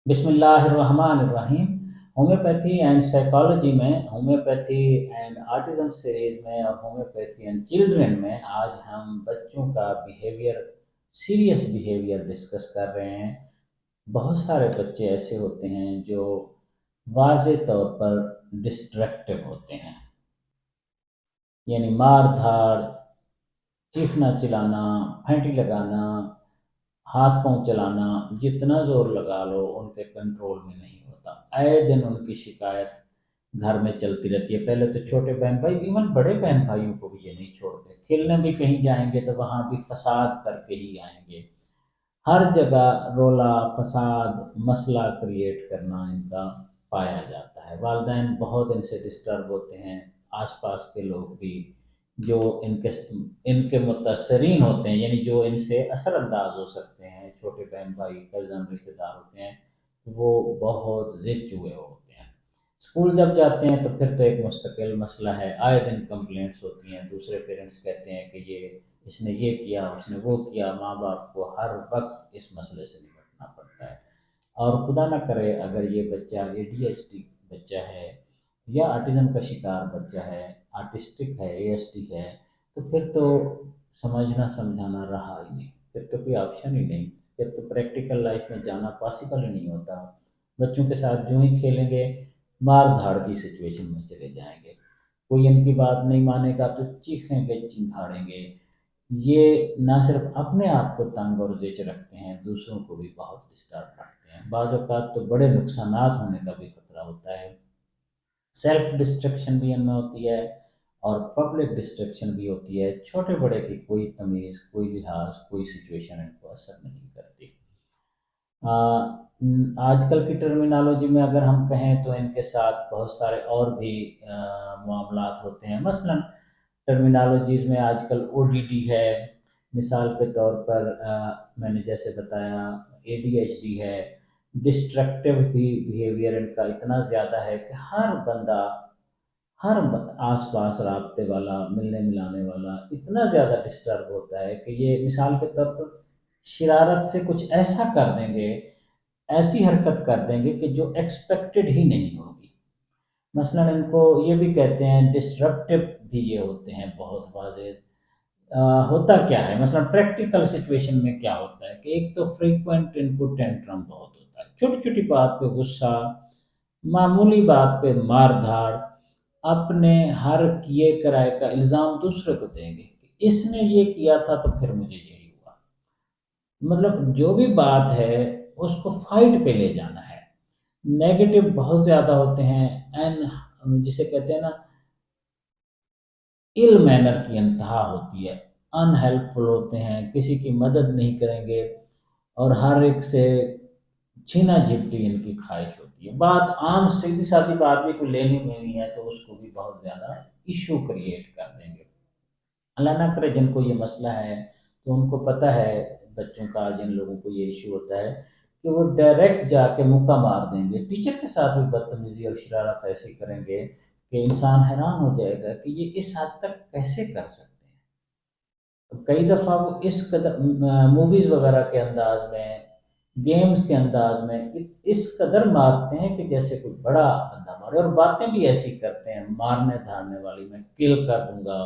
بسم اللہ الرحمن الرحیم۔ ہومیوپیتھی اینڈ سائیکالوجی میں ہومیوپیتھی اینڈ آٹزم سیریز میں اور ہومیوپیتھی اینڈ چلڈرن میں آج ہم بچوں کا بیہیویئر، سیریس بیہیویئر ڈسکس کر رہے ہیں۔ بہت سارے بچے ایسے ہوتے ہیں جو واضح طور پر ڈسٹریکٹیو ہوتے ہیں، یعنی مار دھاڑ، چیخنا چلانا، پھینٹی لگانا، ہاتھ پاؤں چلانا، جتنا زور لگا لو ان کے کنٹرول میں نہیں ہوتا۔ آئے دن ان کی شکایت گھر میں چلتی رہتی ہے۔ پہلے تو چھوٹے بہن بھائی، ایون بڑے بہن بھائیوں کو بھی یہ نہیں چھوڑتے، کھیلنے بھی کہیں جائیں گے تو وہاں بھی فساد کر کے ہی آئیں گے۔ ہر جگہ رولا، فساد، مسئلہ کریٹ کرنا ان کا پایا جاتا ہے۔ والدین بہت ان سے ڈسٹرب ہوتے ہیں، آس پاس کے لوگ بھی جو ان کے متاثرین ہوتے ہیں، یعنی جو ان سے اثر انداز ہو سکتے ہیں، چھوٹے بہن بھائی، کزن، رشتے دار ہوتے ہیں، وہ بہت ضد ہوئے ہوتے ہیں۔ اسکول جب جاتے ہیں تو پھر تو ایک مستقل مسئلہ ہے، آئے دن کمپلینٹس ہوتی ہیں، دوسرے پیرنٹس کہتے ہیں کہ اس نے یہ کیا، اس نے وہ کیا۔ ماں باپ کو ہر وقت اس مسئلے سے نمٹنا پڑتا ہے۔ اور خدا نہ کرے اگر یہ بچہ اے ڈی ایچ ڈی بچہ ہے یا آٹزم کا شکار بچہ ہے، آرٹسٹک ہے، اے ایس ٹی ہے، تو پھر تو سمجھنا سمجھانا رہا ہی نہیں، پھر تو کوئی آپشن ہی نہیں، پھر تو پریکٹیکل لائف میں جانا پاسبل ہی نہیں ہوتا۔ بچوں کے ساتھ جو ہی کھیلیں گے مار دھاڑ کی سچویشن میں چلے جائیں گے، کوئی ان کی بات نہیں مانے گا تو چیخیں گے، چنگھاڑیں گے۔ یہ نہ صرف اپنے آپ کو تنگ اور زچ رکھتے ہیں، دوسروں کو بھی بہت ڈسٹرب رکھتے ہیں۔ بعض اوقات تو بڑے نقصانات ہونے کا بھی خطرہ ہوتا ہے۔ سیلف ڈسٹرکشن بھی ان میں ہوتی ہے اور پبلک ڈسٹرکشن بھی ہوتی ہے۔ چھوٹے بڑے کی کوئی تمیز، کوئی لحاظ، کوئی سچویشن ان کو اثر نہیں کرتی۔ آج کل کی ٹرمینالوجی میں اگر ہم کہیں تو ان کے ساتھ بہت سارے اور بھی معاملات ہوتے ہیں۔ مثلا ٹرمینالوجیز میں آج کل او ڈی ڈی ہے، مثال کے طور پر میں نے جیسے بتایا اے ڈی ایچ ڈی ہے۔ ڈسٹرکٹیو بھی بیہیویئر ان کا اتنا زیادہ ہے کہ ہر بندہ، آس پاس رابطے والا، ملنے ملانے والا اتنا زیادہ ڈسٹرب ہوتا ہے کہ یہ مثال کے طور پر شرارت سے کچھ ایسا کر دیں گے، ایسی حرکت کر دیں گے کہ جو ایکسپیکٹڈ ہی نہیں ہوگی۔ مثلا ان کو یہ بھی کہتے ہیں ڈسرپٹیو بھی یہ ہوتے ہیں بہت واضح۔ ہوتا کیا ہے، مثلا پریکٹیکل سچویشن میں کیا ہوتا ہے کہ ایک تو فریکوینٹ ان کو ٹینٹرم بہت ہوتا ہے، چھوٹی چھوٹی بات پہ غصہ، معمولی بات پہ مار دھاڑ، اپنے ہر کیے کرائے کا الزام دوسرے کو دیں گے کہ اس نے یہ کیا تھا تو پھر مجھے یہی ہوا۔ مطلب جو بھی بات ہے اس کو فائٹ پہ لے جانا ہے۔ نیگیٹو بہت زیادہ ہوتے ہیں، جسے کہتے ہیں نا، ایل مینر کی انتہا ہوتی ہے، ان ہیلپ فل ہوتے ہیں، کسی کی مدد نہیں کریں گے اور ہر ایک سے چھینا جھپٹی ان کی خواہش ہوتی ہے۔ بات عام سیدھی سادی بات بھی کوئی لینی دینی ہے تو اس کو بھی بہت زیادہ ایشو کریٹ کر دیں گے۔ اللہ نہ کرے جن کو یہ مسئلہ ہے تو ان کو پتہ ہے، بچوں کا جن لوگوں کو یہ ایشو ہوتا ہے، کہ وہ ڈائریکٹ جا کے مکہ مار دیں گے، ٹیچر کے ساتھ بھی بدتمیزی اور شرارت ایسی کریں گے کہ انسان حیران ہو جائے گا کہ یہ اس حد تک کیسے کر سکتے ہیں۔ کئی دفعہ وہ اس قدر موویز وغیرہ کے انداز میں، گیمز کے انداز میں اس قدر مارتے ہیں کہ جیسے کوئی بڑا بندہ مارے، اور باتیں بھی ایسی کرتے ہیں مارنے دھارنے والی، میں کل کر دوں گا،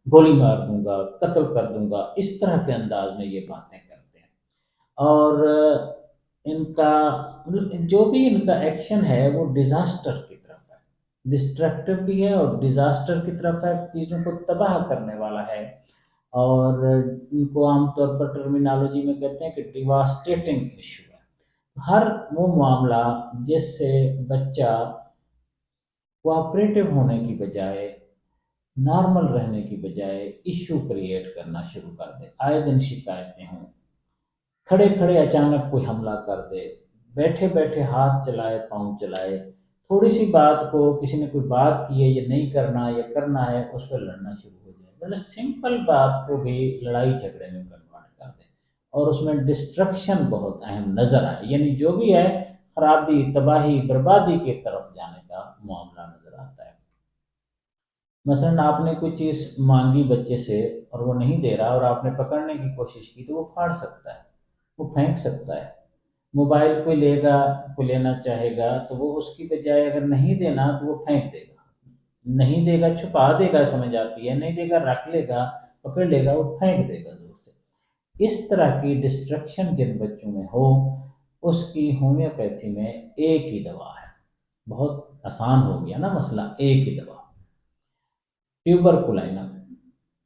گولی مار دوں گا، قتل کر دوں گا، اس طرح کے انداز میں یہ باتیں کرتے ہیں۔ اور ان کا مطلب جو بھی ان کا ایکشن ہے وہ ڈیزاسٹر کی طرف ہے، ڈسٹرکٹیو بھی ہے اور ڈیزاسٹر کی طرف ہے، چیزوں کو تباہ کرنے والا ہے۔ اور ان کو عام طور پر ٹرمینالوجی میں کہتے ہیں کہ ڈیواسٹیٹنگ ایشو ہے۔ ہر وہ معاملہ جس سے بچہ کوآپریٹو ہونے کی بجائے، نارمل رہنے کی بجائے ایشو کریٹ کرنا شروع کر دے، آئے دن شکایتیں ہوں، کھڑے کھڑے اچانک کوئی حملہ کر دے، بیٹھے بیٹھے ہاتھ چلائے، پاؤں چلائے، تھوڑی سی بات کو کسی نے کوئی بات کی ہے یہ نہیں کرنا، یہ کرنا ہے، اس پہ لڑنا شروع ہو جائے، مطلب سمپل بات کو بھی لڑائی جھگڑے میں کنورٹ کر دے، اور اس میں ڈسٹرکشن بہت اہم نظر آئے، یعنی جو بھی ہے خرابی، تباہی، بربادی کی طرف جانے کا معاملہ نظر آتا ہے۔ مثلا آپ نے کوئی چیز مانگی بچے سے اور وہ نہیں دے رہا اور آپ نے پکڑنے کی کوشش کی تو وہ پھاڑ سکتا ہے، وہ پھینک سکتا ہے۔ موبائل کوئی لے گا، کوئی لینا چاہے گا تو وہ اس کی بجائے اگر نہیں دینا تو وہ پھینک دے گا، نہیں دے گا چھپا دے گا، سمجھ آتی ہے، نہیں دے گا رکھ لے گا، پکڑ لے گا، وہ پھینک دے گا دور سے۔ اس طرح کی ڈسٹرکشن جن بچوں میں ہو، اس کی ہومیوپیتھی میں ایک ہی دوا ہے، بہت آسان ہو گیا نا مسئلہ، ایک ہی دوا، ٹیوبرکلائنم۔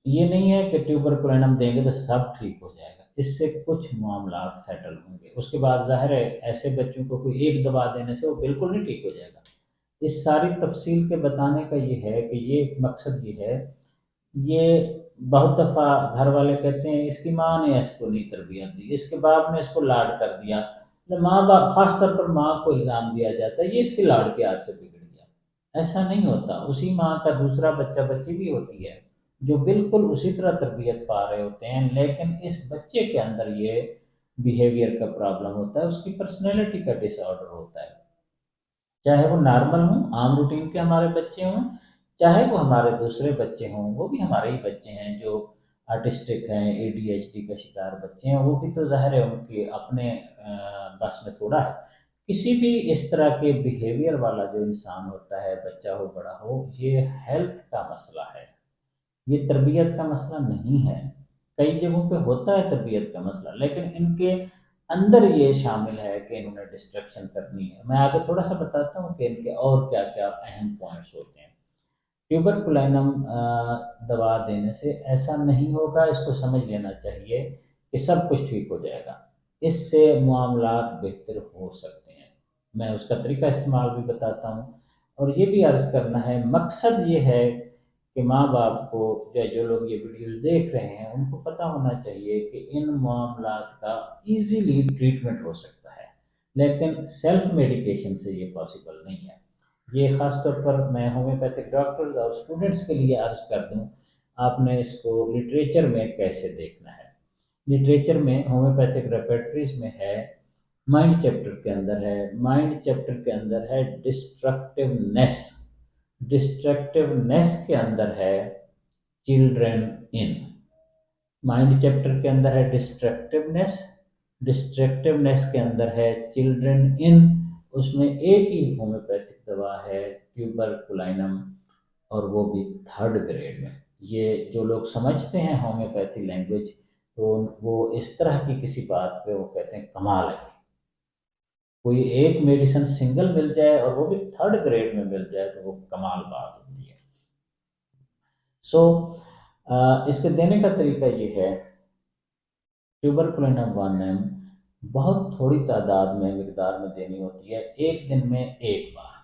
یہ نہیں ہے کہ ٹیوبرکلائنم دیں گے تو سب ٹھیک ہو جائے گا، اس سے کچھ معاملات سیٹل ہوں گے، اس کے بعد ظاہر ہے ایسے بچوں کو کوئی ایک دوا دینے سے وہ بالکل نہیں ٹھیک ہو جائے گا۔ اس ساری تفصیل کے بتانے کا یہ ہے کہ یہ مقصد یہ ہے، یہ بہت دفعہ گھر والے کہتے ہیں اس کی ماں نے اس کو نہیں تربیت دی، اس کے باپ نے اس کو لاڈ کر دیا، ماں باپ خاص طور پر ماں کو الزام دیا جاتا ہے یہ اس کے لاڑ پیار سے بگڑ گیا۔ ایسا نہیں ہوتا، اسی ماں کا دوسرا بچہ بچی بھی ہوتی ہے جو بالکل اسی طرح تربیت پا رہے ہوتے ہیں، لیکن اس بچے کے اندر یہ بیہیویئر کا پرابلم ہوتا ہے، اس کی پرسنالٹی کا ڈس آرڈر ہوتا ہے، چاہے وہ نارمل ہوں، عام روٹین کے ہمارے بچے ہوں، چاہے وہ ہمارے دوسرے بچے ہوں، وہ بھی ہمارے ہی بچے ہیں جو آرٹسٹک ہیں، اے ڈی ایچ ڈی کا شکار بچے ہیں، وہ بھی تو ظاہر ہے ان کے اپنے بس میں تھوڑا ہے۔ کسی بھی اس طرح کے بیہیویئر والا جو انسان ہوتا ہے، بچہ ہو بڑا ہو، یہ ہیلتھ کا مسئلہ ہے، یہ تربیت کا مسئلہ نہیں ہے۔ کئی جگہوں پہ ہوتا ہے تربیت کا مسئلہ، لیکن ان کے اندر یہ شامل ہے کہ انہوں نے ڈسٹریکشن کرنی ہے۔ میں آگے تھوڑا سا بتاتا ہوں کہ ان کے اور کیا کیا اہم پوائنٹس ہوتے ہیں۔ ٹیوبرکلائنم دوا دینے سے ایسا نہیں ہوگا، اس کو سمجھ لینا چاہیے کہ سب کچھ ٹھیک ہو جائے گا، اس سے معاملات بہتر ہو سکتے ہیں، میں اس کا طریقہ استعمال بھی بتاتا ہوں۔ اور یہ بھی عرض کرنا ہے، مقصد یہ ہے کہ ماں باپ کو جو لوگ یہ ویڈیوز دیکھ رہے ہیں ان کو پتہ ہونا چاہیے کہ ان معاملات کا ایزیلی ٹریٹمنٹ ہو سکتا ہے، لیکن سیلف میڈیکیشن سے یہ پاسبل نہیں ہے۔ یہ خاص طور پر میں ہومیوپیتھک ڈاکٹرز اور اسٹوڈنٹس کے لیے عرض کر دوں، آپ نے اس کو لٹریچر میں کیسے دیکھنا ہے۔ لٹریچر میں ہومیوپیتھک ریپرٹریز میں ہے، مائنڈ چیپٹر کے اندر ہے، مائنڈ چیپٹر کے اندر ہے ڈسٹرکٹیونیس، ڈسٹرکٹیونیس کے اندر ہے چلڈرن ان، مائنڈ چیپٹر کے اندر ہے ڈسٹرکٹیونیس، ڈسٹرکٹیونیس کے اندر ہے چلڈرن ان، اس میں ایک ہی ہومیوپیتھک دوا ہے ٹیوبرکلائنم، اور وہ بھی تھرڈ گریڈ میں۔ یہ جو لوگ سمجھتے ہیں ہومیوپیتھی لینگویج تو وہ اس طرح کی کسی بات پہ وہ کہتے ہیں کمال ہے، کوئی ایک میڈیسن سنگل مل جائے اور وہ بھی تھرڈ گریڈ میں مل جائے تو وہ کمال بات ہوتی ہے۔ سو اس کے دینے کا طریقہ یہ ہے، ٹیوبرکلائنم 1 ایم بہت تھوڑی تعداد میں مقدار میں دینی ہوتی ہے، ایک دن میں ایک بار،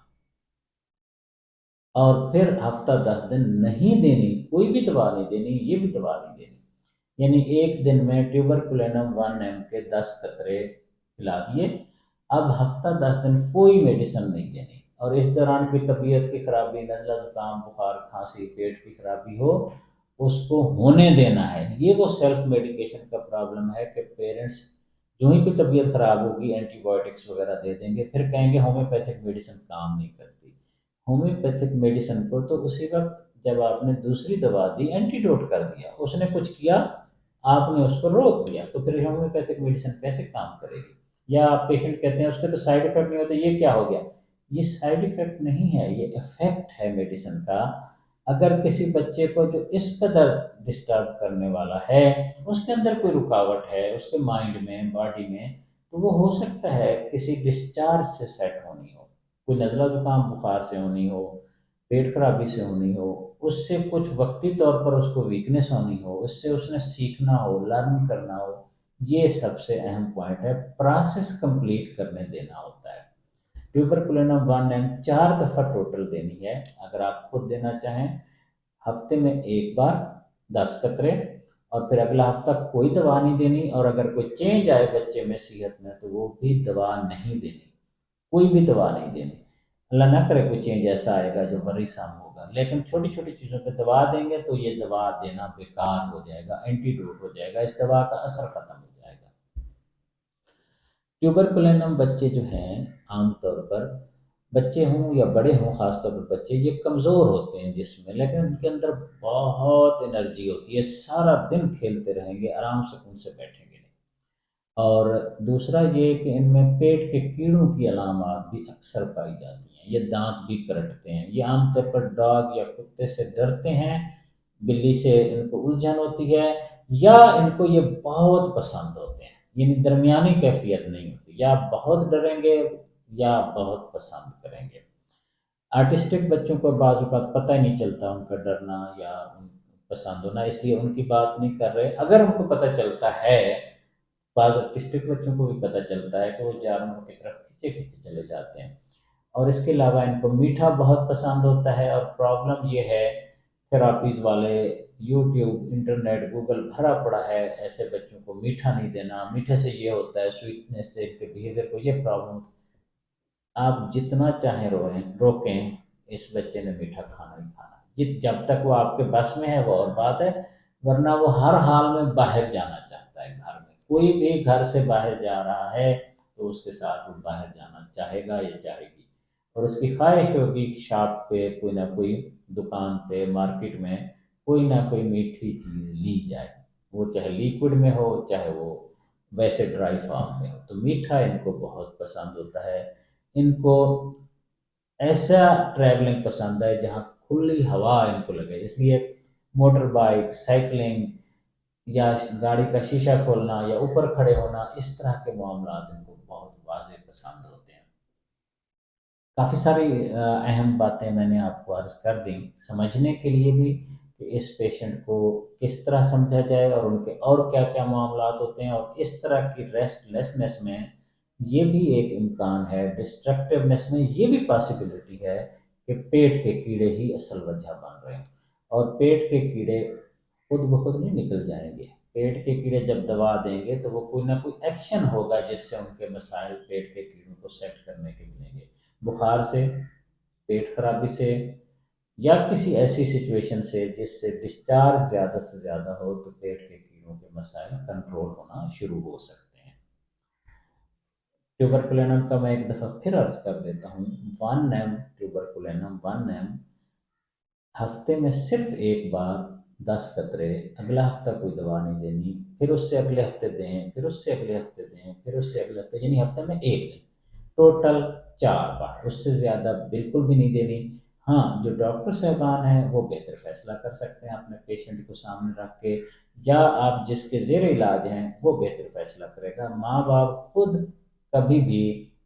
اور پھر ہفتہ 10 دن نہیں دینی، کوئی بھی دوا نہیں دینی، یہ بھی دوا نہیں دینی، یعنی ایک دن میں ٹیوبرکلائنم 1 ایم کے 10 قطرے پلا دیے، اب ہفتہ 10 دن کوئی میڈیسن نہیں دینی، اور اس دوران کوئی طبیعت کی خرابی، نزلہ زکام، بخار، کھانسی، پیٹ کی خرابی ہو اس کو ہونے دینا ہے۔ یہ وہ سیلف میڈیکیشن کا پرابلم ہے کہ پیرنٹس جو ہی کوئی طبیعت خراب ہوگی اینٹی بایوٹکس وغیرہ دے دیں گے، پھر کہیں گے ہومیوپیتھک میڈیسن کام نہیں کرتی۔ ہومیوپیتھک میڈیسن کو تو اسی وقت جب آپ نے دوسری دوا دی، اینٹی ڈوٹ کر دیا، اس نے کچھ کیا، آپ نے اس کو روک دیا، تو پھر ہومیوپیتھک میڈیسن کیسے کام کرے گی؟ یا آپ پیشنٹ کہتے ہیں اس کے تو سائیڈ افیکٹ نہیں ہوتے، یہ کیا ہو گیا؟ یہ سائیڈ افیکٹ نہیں ہے، یہ افیکٹ ہے میڈیسن کا۔ اگر کسی بچے کو جو اس قدر ڈسٹرب کرنے والا ہے، اس کے اندر کوئی رکاوٹ ہے، اس کے مائنڈ میں، باڈی میں، تو وہ ہو سکتا ہے کسی ڈسچارج سے سیٹ ہونی ہو، کوئی نزلہ زکام بخار سے ہونی ہو، پیٹ خرابی سے ہونی ہو، اس سے کچھ وقتی طور پر اس کو ویکنس ہونی ہو، اس سے اس نے سیکھنا ہو، لرن کرنا ہو، یہ سب سے اہم پوائنٹ ہے، پروسیس کمپلیٹ کرنے دینا ہوتا ہے۔ ٹیوبرکلائنم 1 ایم 4 دفعہ ٹوٹل دینی ہے، اگر آپ خود دینا چاہیں ہفتے میں ایک بار 10 قطرے، اور پھر اگلا ہفتہ کوئی دوا نہیں دینی، اور اگر کوئی چینج آئے بچے میں صحت میں تو وہ بھی دوا نہیں دینی، کوئی بھی دوا نہیں دینی، اللہ نہ کرے کوئی چینج ایسا آئے گا جو ورثہ ہوگا، لیکن چھوٹی چھوٹی چیزوں پہ دوا دیں گے تو یہ دوا دینا بیکار ہو جائے گا، اینٹی ڈوٹ ہو جائے گا، اس دوا کا اثر ختم ہو جائے گا۔ ٹیوبرکلائنم بچے جو ہیں عام طور پر بچے ہوں یا بڑے ہوں، خاص طور پر بچے، یہ کمزور ہوتے ہیں جسم میں، لیکن ان کے اندر بہت انرجی ہوتی ہے، سارا دن کھیلتے رہیں گے، آرام سکون سے بیٹھیں گے نہیں۔ اور دوسرا یہ کہ ان میں پیٹ کے کیڑوں کی علامات بھی اکثر پائی جاتی ہیں، یہ دانت بھی کرٹتے ہیں، یہ عام طور پر ڈاگ یا کتے سے ڈرتے ہیں، بلی سے ان کو الجھن ہوتی ہے، یا ان کو یہ بہت پسند ہوتے ہیں، یعنی درمیانی کیفیت نہیں ہوتی، یا بہت ڈریں گے یا بہت پسند کریں گے۔ آرٹسٹک بچوں کو بعض اوقات پتہ ہی نہیں چلتا ان کا ڈرنا یا ان پسند ہونا، اس لیے ان کی بات نہیں کر رہے، اگر ان کو پتہ چلتا ہے، بعض آرٹسٹک بچوں کو بھی پتہ چلتا ہے کہ وہ جانوروں کی طرف کھینچے کھینچے چلے جاتے ہیں۔ اور اس کے علاوہ ان کو میٹھا بہت پسند ہوتا ہے، اور پرابلم یہ ہے، تھراپیز والے یوٹیوب، انٹرنیٹ، گوگل بھرا پڑا ہے، ایسے بچوں کو میٹھا نہیں دینا، میٹھے سے یہ ہوتا ہے، سویٹنس سے ان کے بیہیویئر کو یہ پرابلم، آپ جتنا چاہیں روکیں، اس بچے نے میٹھا کھانا ہی کھانا ہے، جب تک وہ آپ کے بس میں ہے وہ اور بات ہے، ورنہ وہ ہر حال میں باہر جانا چاہتا ہے، گھر میں کوئی بھی گھر سے باہر جا رہا ہے تو اس کے ساتھ وہ باہر جانا چاہے گا یا چاہے گی، اور اس کی خواہش ہوگی کہ شاپ پہ کوئی نہ کوئی، دکان پہ، مارکیٹ میں کوئی نہ کوئی میٹھی چیز لی جائے، وہ چاہے لیکوڈ میں ہو چاہے وہ ویسے ڈرائی فارم میں ہو، تو میٹھا ان کو بہت پسند ہوتا ہے۔ ان کو ایسا ٹریولنگ پسند ہے جہاں کھلی ہوا ان کو لگے، اس لیے موٹر بائک، سائیکلنگ، یا گاڑی کا شیشہ کھولنا یا اوپر کھڑے ہونا، اس طرح کے معاملات ان کو بہت واضح پسند ہوتے ہیں۔ کافی ساری اہم باتیں میں نے آپ کو عرض کر دیں سمجھنے کے لیے بھی، کہ اس پیشنٹ کو کس طرح سمجھا جائے اور ان کے اور کیا کیا معاملات ہوتے ہیں، اور اس طرح کی ریسٹ لیسنس میں یہ بھی ایک امکان ہے، ڈسٹرکٹیونیس میں یہ بھی پاسبلٹی ہے کہ پیٹ کے کیڑے ہی اصل وجہ بن رہے ہیں، اور پیٹ کے کیڑے خود بخود نہیں نکل جائیں گے، پیٹ کے کیڑے جب دوا دیں گے تو وہ کوئی نہ کوئی ایکشن ہوگا جس سے ان کے مسائل پیٹ کے کیڑوں کو سیٹ کرنے کے ملیں گے، بخار سے، پیٹ خرابی سے، یا کسی ایسی سچویشن سے جس سے ڈسچارج زیادہ سے زیادہ ہو تو پیٹ کے کیڑوں کے مسائل کنٹرول ہونا شروع ہو سکتے ہیں۔ ٹیوبرکلینم کا میں ایک دفعہ پھر عرض کر دیتا ہوں، 1 ایم ٹیوبرکلینم، 1 ایم ہفتے میں صرف ایک بار، 10 قطرے، اگلا ہفتہ کوئی دوا نہیں دینی، پھر اس سے اگلے ہفتے دیں، پھر اس سے اگلے ہفتے دیں، پھر اس سے اگلے ہفتے، یعنی ہفتے میں ایک دن، ٹوٹل 4 بار، اس سے زیادہ بالکل بھی نہیں دینی۔ ہاں، جو ڈاکٹر صاحبان ہیں وہ بہتر فیصلہ کر سکتے ہیں اپنے پیشنٹ کو سامنے رکھ کے، یا آپ جس کے زیر علاج ہیں وہ بہتر فیصلہ کرے گا، ماں باپ خود کبھی بھی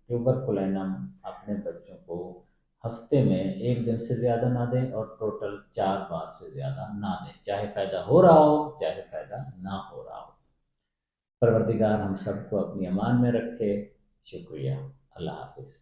ٹیوبرکلینم اپنے بچوں کو ہفتے میں ایک دن سے زیادہ نہ دیں، اور ٹوٹل 4 بار سے زیادہ نہ دیں، چاہے فائدہ ہو رہا ہو چاہے فائدہ نہ ہو رہا ہو۔ پروردگار ہم سب کو اپنی امان میں رکھے۔ شکریہ۔ اللہ حافظ۔